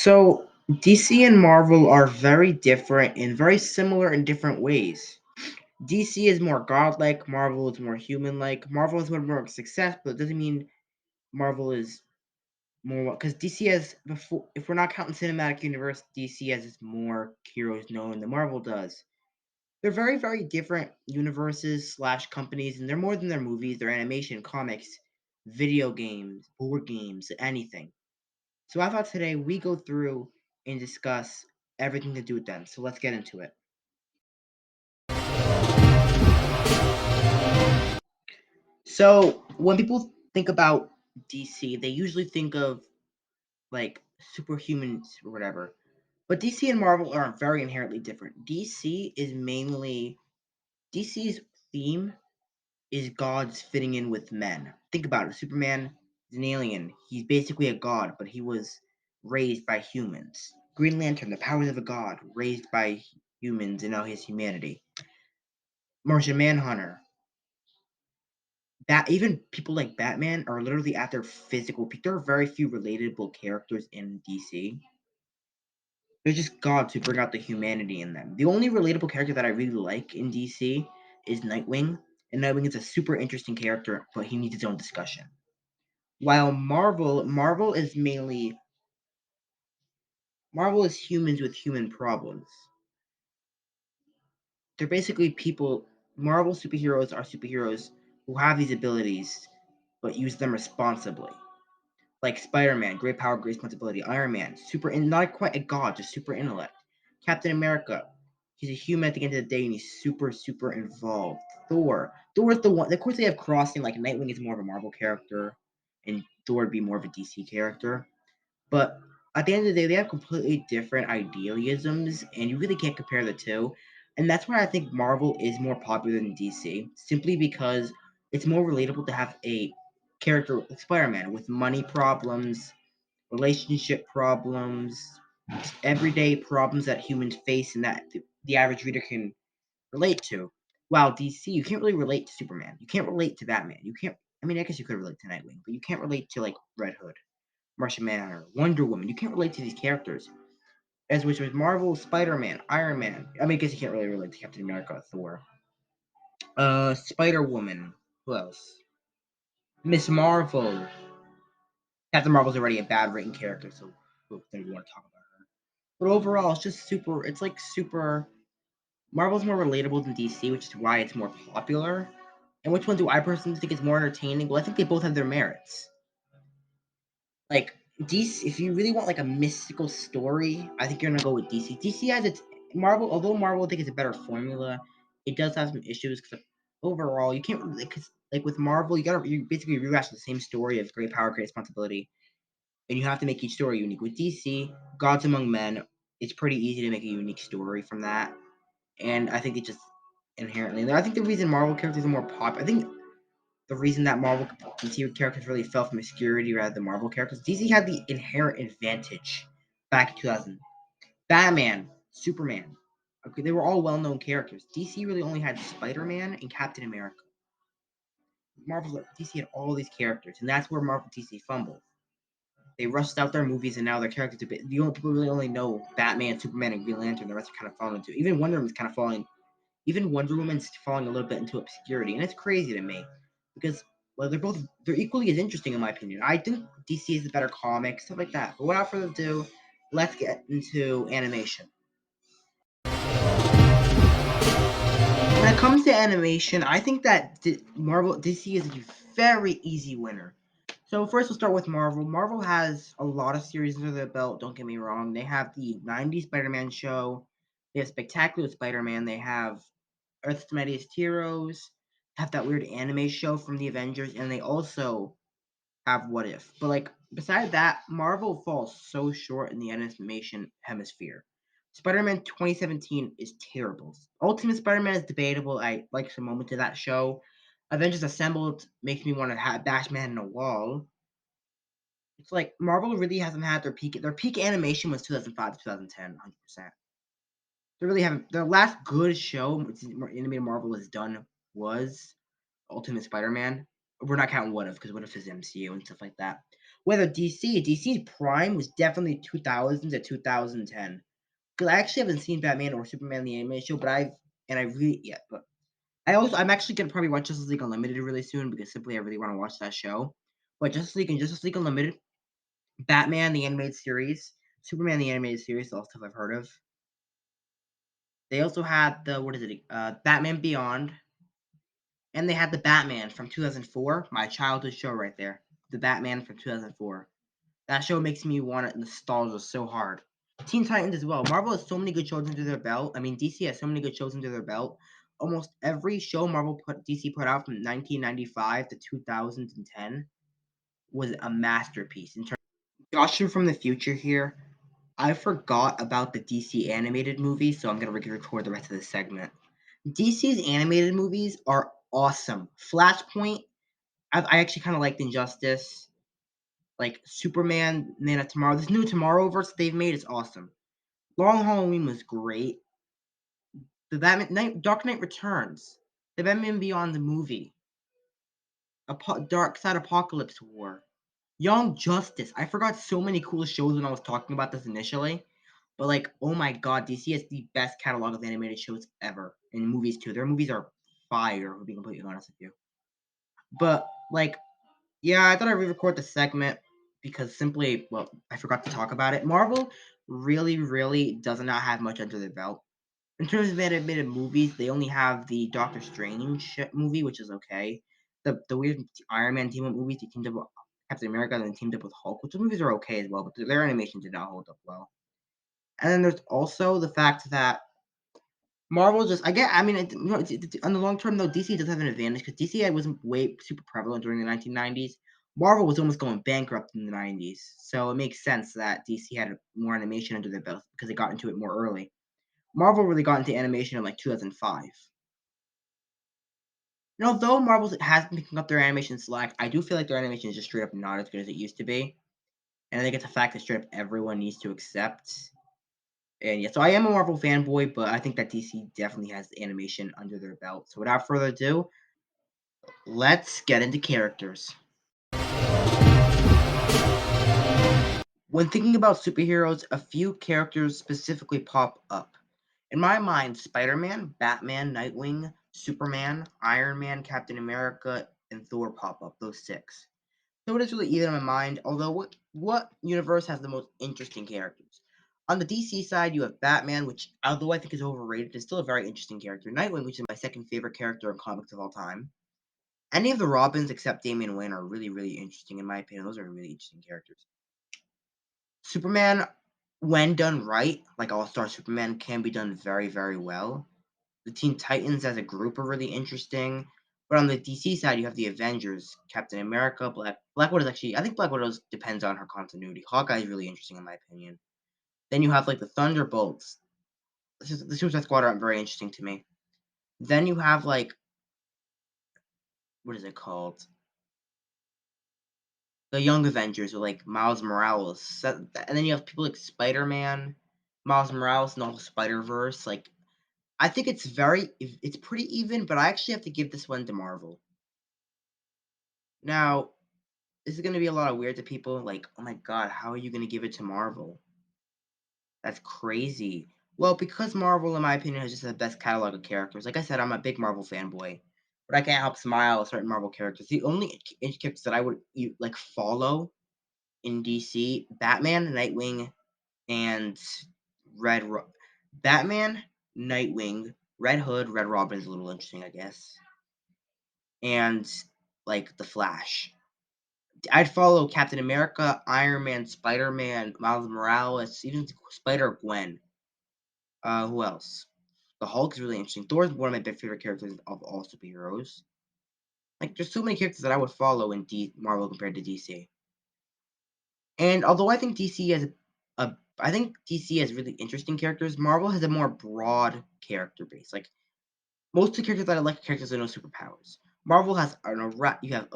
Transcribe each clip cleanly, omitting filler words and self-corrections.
So DC and Marvel are very different and very similar in different ways. DC is more godlike, Marvel is more human-like. Marvel is more success, but it doesn't mean Marvel is more because DC has before. If we're not counting cinematic universe, DC has more heroes known than Marvel does. They're very, very different universes slash companies, and they're more than their movies, their animation, comics, video games, board games, anything. So I thought today we go through and discuss everything to do with them. So let's get into it. So when people think about DC, they usually think of like superhumans or whatever. But DC and Marvel are very inherently different. DC's theme is gods fitting in with men. Think about it. Superman is an alien. He's basically a god, but he was raised by humans. Green Lantern, the powers of a god, raised by humans and now his humanity. Martian Manhunter. That even people like Batman are literally at their physical peak. There are very few relatable characters in DC. They're just gods who bring out the humanity in them. The only relatable character that I really like in DC is Nightwing, and Nightwing is a super interesting character, but he needs his own discussion. While Marvel is mainly Marvel is humans with human problems. They're basically people. Marvel superheroes are superheroes who have these abilities, but use them responsibly. Like Spider-Man, great power, great responsibility. Iron Man, not quite a god, just super intellect. Captain America, he's a human at the end of the day, and he's super, super involved. Thor is the one. Of course, they have crossing. Like Nightwing is more of a Marvel character, and Thor would be more of a DC character. But at the end of the day, they have completely different idealisms, and you really can't compare the two. And that's why I think Marvel is more popular than DC, simply because it's more relatable to have a character like Spider-Man with money problems, relationship problems, just everyday problems that humans face and that the average reader can relate to. While DC, you can't really relate to Superman. You can't relate to Batman. You can't. I mean, I guess you could relate to Nightwing, but you can't relate to like Red Hood. Martian Manhunter, Wonder Woman. You can't relate to these characters. As which was Marvel, Spider Man, Iron Man. I mean, I guess you can't really relate to Captain America, Thor. Spider Woman. Who else? Miss Marvel. Captain Marvel's already a bad written character, so we don't want to talk about her. But overall, it's just super. It's like super. Marvel's more relatable than DC, which is why it's more popular. And which one do I personally think is more entertaining? Well, I think they both have their merits. Like DC, if you really want like a mystical story, I think you're gonna go with DC. DC has its Marvel, although Marvel I think is a better formula. It does have some issues because overall you can't because like with Marvel you basically rehash the same story of great power, great responsibility, and you have to make each story unique. With DC, Gods Among Men, it's pretty easy to make a unique story from that, and I think it just inherently. I think the reason Marvel characters are more pop, I think the reason that Marvel DC characters really fell from obscurity rather than Marvel characters. DC had the inherent advantage back in 2000. Batman, Superman, okay, they were all well-known characters. DC really only had Spider-Man and Captain America. Marvel DC had all these characters, and that's where Marvel DC fumbled. They rushed out their movies, and now their characters a bit. The only people really only know Batman, Superman, and Green Lantern. The rest are kind of falling into. Even Wonder Woman's kind of falling. Even Wonder Woman's falling a little bit into obscurity, and it's crazy to me because well, they're equally as interesting in my opinion. I think DC is the better comic, stuff like that. But without further ado, let's get into animation. When it comes to animation, I think that Marvel DC is a very easy winner. So first, we'll start with Marvel. Marvel has a lot of series under their belt. Don't get me wrong. They have the '90s Spider-Man show. They have Spectacular Spider-Man. They have Earth's Mightiest Heroes. Have that weird anime show from the Avengers, and they also have What If. But like beside that, Marvel falls so short in the animation hemisphere. Spider-Man 2017 is terrible. Ultimate Spider-Man is debatable. I like some moments of that show. Avengers Assembled makes me want to have bash man in a wall. It's like Marvel really hasn't had their peak. Their peak animation was 2005 to 2010, 100%. They really haven't. Their last good show, which is animated Marvel has done, was Ultimate Spider-Man. We're not counting What If because What If is MCU and stuff like that. Whether DC's prime was definitely 2000 to 2010. Because I actually haven't seen Batman or Superman the animated show, but I really yeah, but I'm actually gonna probably watch Justice League Unlimited really soon because simply I really want to watch that show. But Justice League Unlimited, Batman the animated series, Superman the animated series, all stuff I've heard of. They also had the what is it? Batman Beyond, and they had the Batman from 2004, my childhood show right there. The Batman from 2004. That show makes me want it nostalgia so hard. Teen Titans as well. Marvel has so many good shows under their belt. I mean, DC has so many good shows under their belt. Almost every show DC put out from 1995 to 2010 was a masterpiece. In terms Joshua from the future here, I forgot about the DC animated movies, so I'm gonna record the rest of this segment. DC's animated movies are awesome. Flashpoint, I actually kind of liked Injustice. Like Superman, Man of Tomorrow. This new Tomorrowverse they've made is awesome. Long Halloween was great. Dark Knight Returns, the Batman Beyond the movie, Dark Side Apocalypse War, Young Justice. I forgot so many cool shows when I was talking about this initially, but like, oh my god, DC has the best catalog of animated shows ever, and movies too. Their movies are fire, to be completely honest with you. But like, yeah, I thought I'd re-record the segment because simply, well, I forgot to talk about it. Marvel really, really does not have much under their belt. In terms of animated movies, they only have the Doctor Strange movie, which is okay. The weird Iron Man team up movies, they teamed up with Captain America and then teamed up with Hulk, which the movies are okay as well, but their animation did not hold up well. And then there's also the fact that Marvel just, I get, I mean, on the long term though, DC does have an advantage because DC wasn't way super prevalent during the 1990s. Marvel was almost going bankrupt in the 90s, so it makes sense that DC had more animation under their belt because they got into it more early. Marvel really got into animation in like 2005. And although Marvel has been picking up their animation slack, I do feel like their animation is just straight up not as good as it used to be. And I think it's a fact that straight up everyone needs to accept. And yeah, so I am a Marvel fanboy, but I think that DC definitely has animation under their belt. So without further ado, let's get into characters. When thinking about superheroes, a few characters specifically pop up. In my mind, Spider Man, Batman, Nightwing, Superman, Iron Man, Captain America, and Thor pop up, those six. So it is really even in my mind, although what universe has the most interesting characters? On the DC side, you have Batman, which, although I think is overrated, is still a very interesting character. Nightwing, which is my second favorite character in comics of all time. Any of the Robins except Damian Wayne are really, really interesting in my opinion. Those are really interesting characters. Superman, when done right, like All Star Superman, can be done very, very well. The Teen Titans as a group are really interesting. But on the DC side, you have the Avengers, Captain America, Black Widow is actually, I think Black Widow depends on her continuity. Hawkeye is really interesting in my opinion. Then you have like the Thunderbolts. The Suicide Squad are very interesting to me. Then you have like, what is it called? The Young Avengers with like Miles Morales. And then you have people like Spider Man, Miles Morales, and the whole Spider Verse. Like, I think it's pretty even, but I actually have to give this one to Marvel. Now, this is gonna be a lot of weird to people. Like, oh my god, how are you gonna give it to Marvel? That's crazy. Well, because Marvel, in my opinion, has just the best catalog of characters. Like I said, I'm a big Marvel fanboy, but I can't help smile at certain Marvel characters. The only characters that I would like follow in DC: Batman, Nightwing, and Red. Batman, Nightwing, Red Hood, Red Robin is a little interesting, I guess, and like the Flash. I'd follow Captain America, Iron Man, Spider Man, Miles Morales, even Spider Gwen. Who else? The Hulk is really interesting. Thor is one of my favorite characters of all superheroes. Like, there's so many characters that I would follow in Marvel compared to DC. And although I think I think DC has really interesting characters. Marvel has a more broad character base. Like most of the characters that I like are characters with no superpowers. Marvel has you have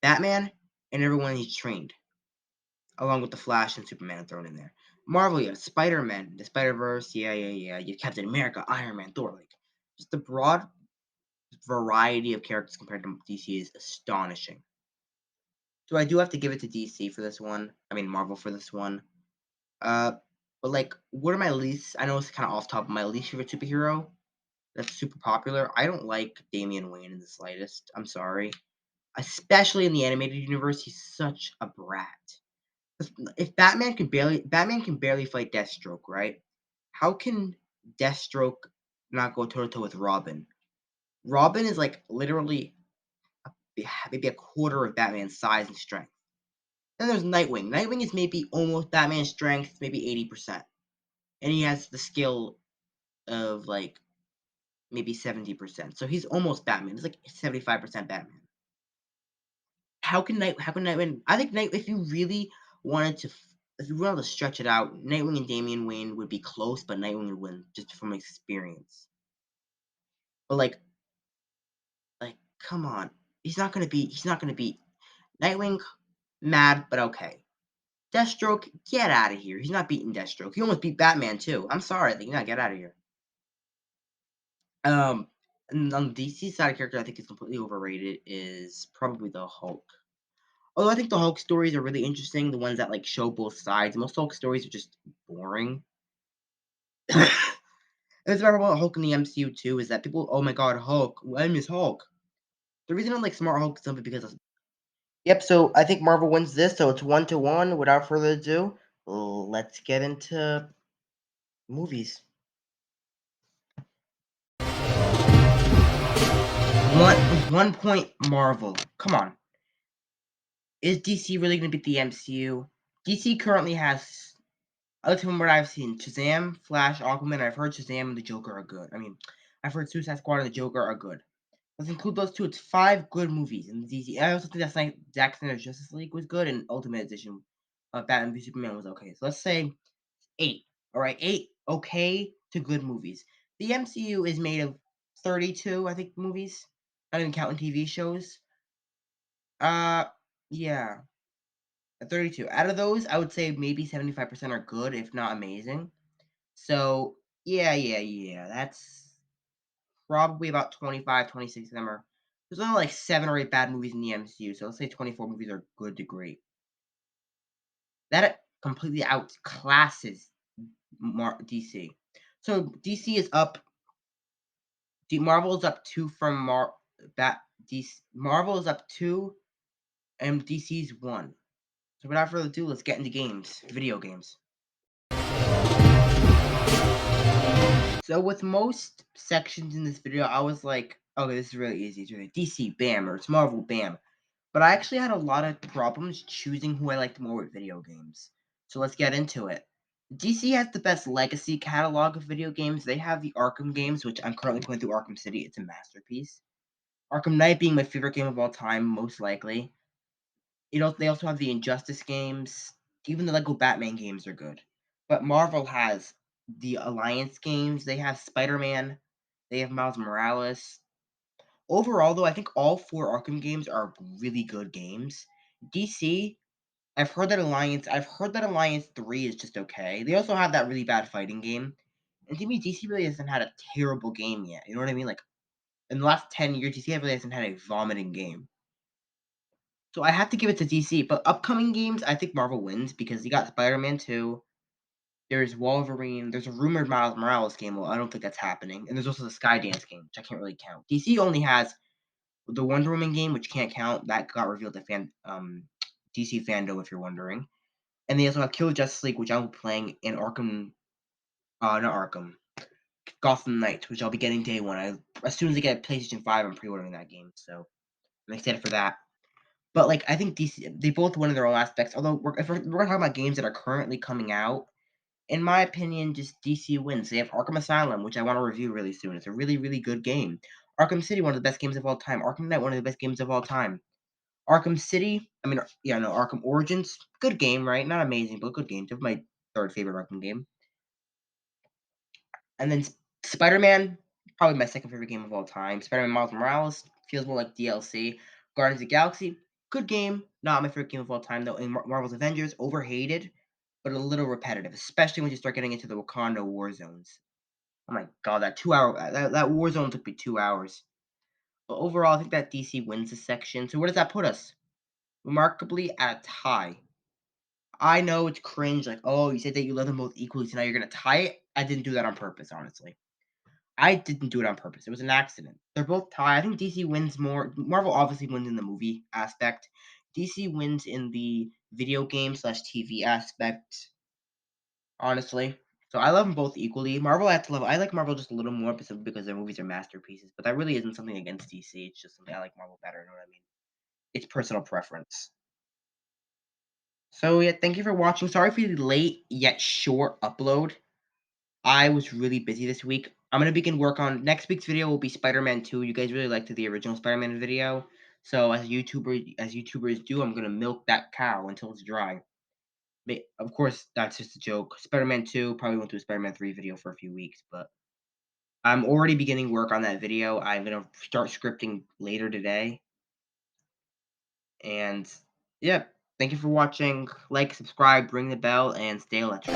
Batman and everyone he's trained, along with the Flash and Superman thrown in there. Marvel, you have Spider Man, the Spider Verse, yeah. You have Captain America, Iron Man, Thor. Like just the broad variety of characters compared to DC is astonishing. So I do have to give it to DC for this one. I mean Marvel for this one. Uh, but like, what are my least? I know it's kind of off top. My least favorite superhero that's super popular. I don't like Damian Wayne in the slightest. I'm sorry. Especially in the animated universe, he's such a brat. If Batman can barely fight Deathstroke, right? How can Deathstroke not go toe to toe with Robin? Robin is like literally maybe a quarter of Batman's size and strength. Then there's Nightwing. Nightwing is maybe almost Batman's strength, maybe 80%. And he has the skill of like maybe 70%. So he's almost Batman. It's like 75% Batman. How can Nightwing? I think if you really wanted to if you wanted to stretch it out, Nightwing and Damian Wayne would be close, but Nightwing would win just from experience. But like come on. He's not gonna beat Nightwing, mad, but okay. Deathstroke, get out of here. He's not beating Deathstroke. He almost beat Batman too. I'm sorry, like, get out of here. And on the DC side of character I think is completely overrated is probably the Hulk. Although I think the Hulk stories are really interesting, the ones that like show both sides. Most Hulk stories are just boring. And it's about Hulk in the MCU too is that people, oh my god, Hulk, I miss Hulk. The reason I like Smart Hulk is simply because. Yep. So I think Marvel wins this, so it's 1-1. Without further ado, let's get into movies. One point Marvel. Come on. Is DC really going to beat the MCU? DC currently has, other than what I've seen, Shazam, Flash, Aquaman. I've heard Shazam and the Joker are good. I mean, I've heard Suicide Squad and the Joker are good. Let's include those two. It's 5 good movies in DC. I also think that's like Zack Snyder's Justice League was good, and Ultimate Edition of Batman v Superman was okay. So let's say 8. All right, 8 okay to good movies. The MCU is made of 32, I think, movies. Not even counting TV shows. Uh, yeah, 32. Out of those, I would say maybe 75% are good, if not amazing. So, yeah. That's probably about 25, 26 of them are. There's only like 7 or 8 bad movies in the MCU, so let's say 24 movies are good to great. That completely outclasses DC. So DC is up. Marvel is up 2 from Marvel is up 2, and DC's 1. So without further ado, let's get into games, video games. So with most sections in this video, I was like, okay, this is really easy. It's really DC, bam, or it's Marvel, bam. But I actually had a lot of problems choosing who I liked more with video games. So let's get into it. DC has the best legacy catalog of video games. They have the Arkham games, which I'm currently playing through Arkham City. It's a masterpiece. Arkham Knight being my favorite game of all time, most likely. They also have the Injustice games. Even the Lego Batman games are good. But Marvel has the Alliance games. They have Spider-Man. They have Miles Morales. Overall, though, I think all 4 Arkham games are really good games. DC, I've heard that Alliance 3 is just okay. They also have that really bad fighting game. And to me, DC really hasn't had a terrible game yet. You know what I mean? Like, in the last 10 years, DC really hasn't had a vomiting game. So I have to give it to DC. But upcoming games, I think Marvel wins because you got Spider-Man 2. There's Wolverine. There's a rumored Miles Morales game. Well, I don't think that's happening. And there's also the Skydance game, which I can't really count. DC only has the Wonder Woman game, which can't count. That got revealed at DC Fandom, if you're wondering. And they also have Kill Justice League, which I'll be playing, in Gotham Knights, which I'll be getting day one. As soon as I get PlayStation 5, I'm pre-ordering that game, so I'm excited for that. But like, I think DC, they both win in their own aspects. Although if we're talking about games that are currently coming out, in my opinion, just DC wins. They have Arkham Asylum, which I want to review really soon. It's a really, really good game. Arkham City, one of the best games of all time. Arkham Knight, one of the best games of all time. Arkham City, Arkham Origins, good game, right? Not amazing, but good game. It's my 3rd favorite Arkham game. And then Spider-Man, probably my 2nd favorite game of all time. Spider-Man Miles Morales feels more like DLC. Guardians of the Galaxy, good game. Not my favorite game of all time, though. And Marvel's Avengers, overhated, but a little repetitive, especially when you start getting into the Wakanda war zones. Oh my god, that war zone took me 2 hours. But overall, I think that DC wins this section. So where does that put us? remarkably at a tie. I know it's cringe, like, oh, you said that you love them both equally, so now you're gonna tie it. I didn't do that on purpose, honestly. I didn't do it on purpose. It was an accident. They're both tied. I think DC wins more. Marvel obviously wins in the movie aspect. DC wins in the video game slash TV aspect, honestly. So I love them both equally. Marvel I have to love. I like Marvel just a little more because their movies are masterpieces. But that really isn't something against DC. It's just something I like Marvel better. You know what I mean? It's personal preference. So yeah, thank you for watching. Sorry for the late yet short upload. I was really busy this week. I'm gonna begin work on next week's video will be Spider-Man 2. You guys really liked the original Spider-Man video. So as YouTubers do, I'm gonna milk that cow until it's dry. Of course, that's just a joke. Spider-Man 2 probably won't do a Spider-Man 3 video for a few weeks, but I'm already beginning work on that video. I'm gonna start scripting later today. And yeah, thank you for watching. Like, subscribe, ring the bell, and stay electric.